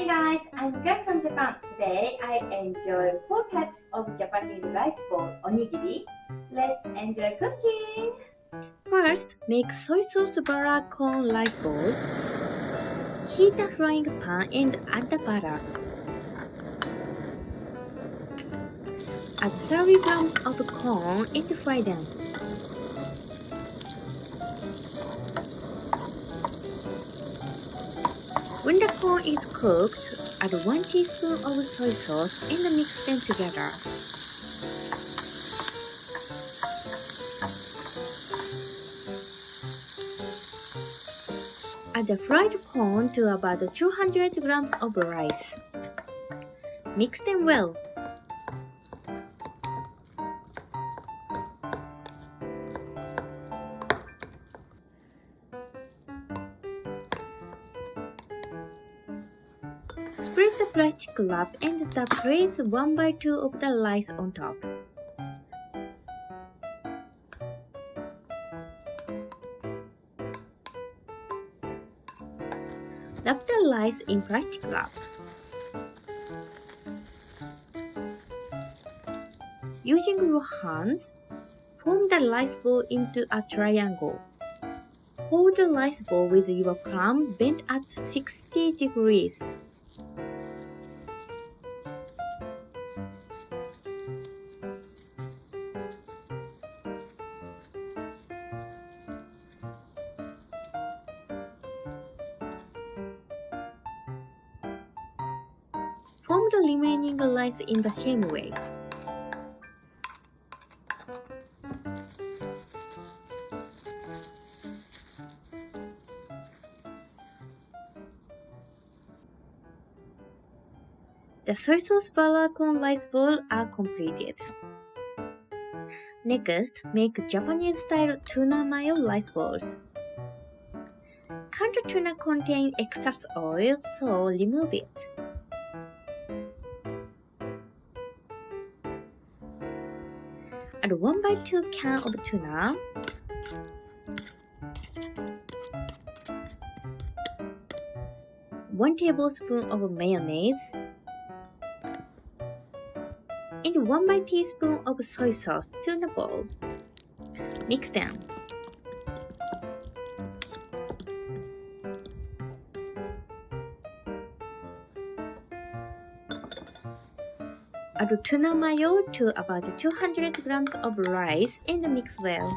guys, I'm Kuyo from Japan. Today I enjoy 4 types of Japanese rice ball onigiri. Let's enjoy cooking! First, make soy sauce butter corn rice balls. Heat a frying pan and add the butter. Add 30 grams of corn and fry them. When the corn is cooked, add 1 teaspoon of soy sauce and mix them together. Add the fried corn to about 200 grams of rice. Mix them well. Spread the plastic wrap and place 1 by 2 of the rice on top. Wrap the rice in plastic wrap. Using your hands, form the rice ball into a triangle. Hold the rice ball with your palm bent at 60 degrees. Form the remaining rice in the same way. The soy sauce butter corn rice balls are completed. Next, make Japanese-style tuna mayo rice balls. Canned tuna contains excess oil, so remove it. Add 1 by 2 can of tuna. One tablespoon of mayonnaise. And 1 by teaspoon of soy sauce to the bowl. Mix them. Add tuna mayo to about 200 grams of rice and mix well.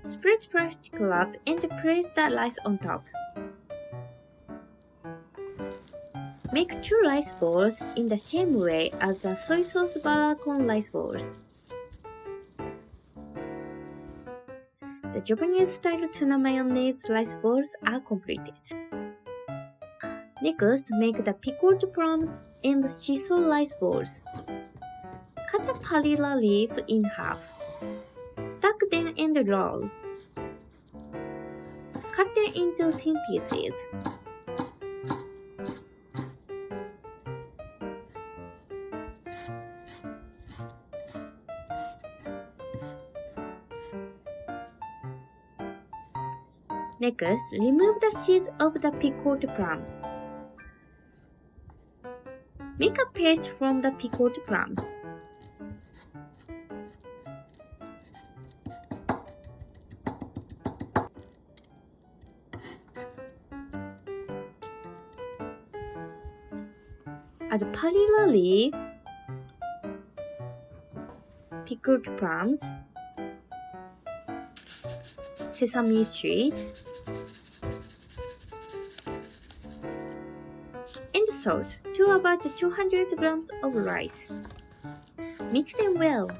Spread plastic wrap and place the rice on top. Make 2 rice balls in the same way as the soy sauce butter corn rice balls. The Japanese-style tuna mayonnaise rice balls are completed. Next, make the pickled plums and shiso rice balls. Cut the Perilla leaf in half. Stack them and roll. Cut them into thin pieces. Next, remove the seeds of the pickled plums. Make a paste from the pickled plums. Add Perilla leaf, pickled plums, sesame seeds, and salt to about 200 grams of rice. Mix them well.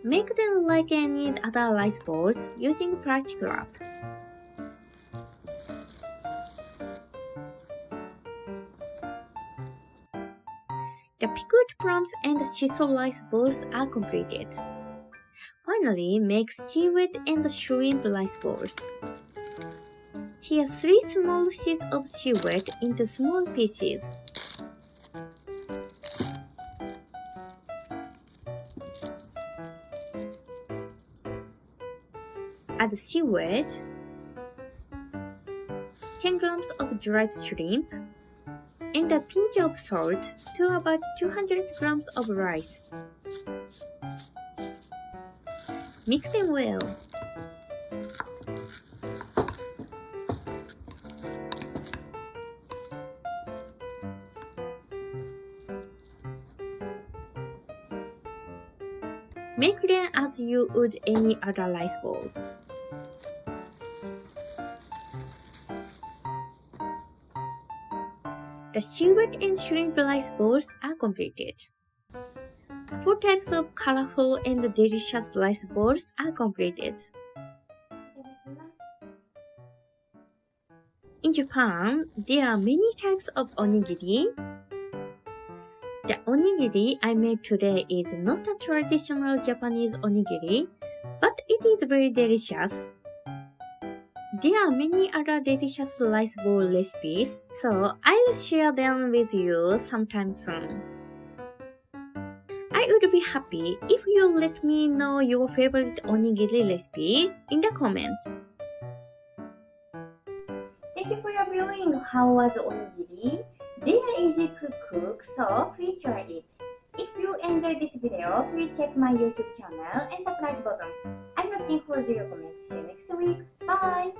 Make them like any other rice balls using plastic wrap. The pickled plums and shiso rice balls are completed. Finally, make seaweed and shrimp rice balls. Tear 3 small sheets of seaweed into small pieces. Add seaweed, 10 grams of dried shrimp, and a pinch of salt to about 200 grams of rice. Mix them well. Make them as you would any other rice bowl. The seaweed and shrimp rice balls are completed. 4 types of colorful and delicious rice balls are completed. In Japan, there are many types of onigiri. The onigiri I made today is not a traditional Japanese onigiri, but it is very delicious. There are many other delicious rice bowl recipes, so I'll share them with you sometime soon. I would be happy if you let me know your favorite onigiri recipe in the comments. Thank you for your viewing. How was onigiri? They are easy to cook, so please try it. If you enjoyed this video, please check my YouTube channel and the like button. I'm looking forward to your comments. See you next week. Bye!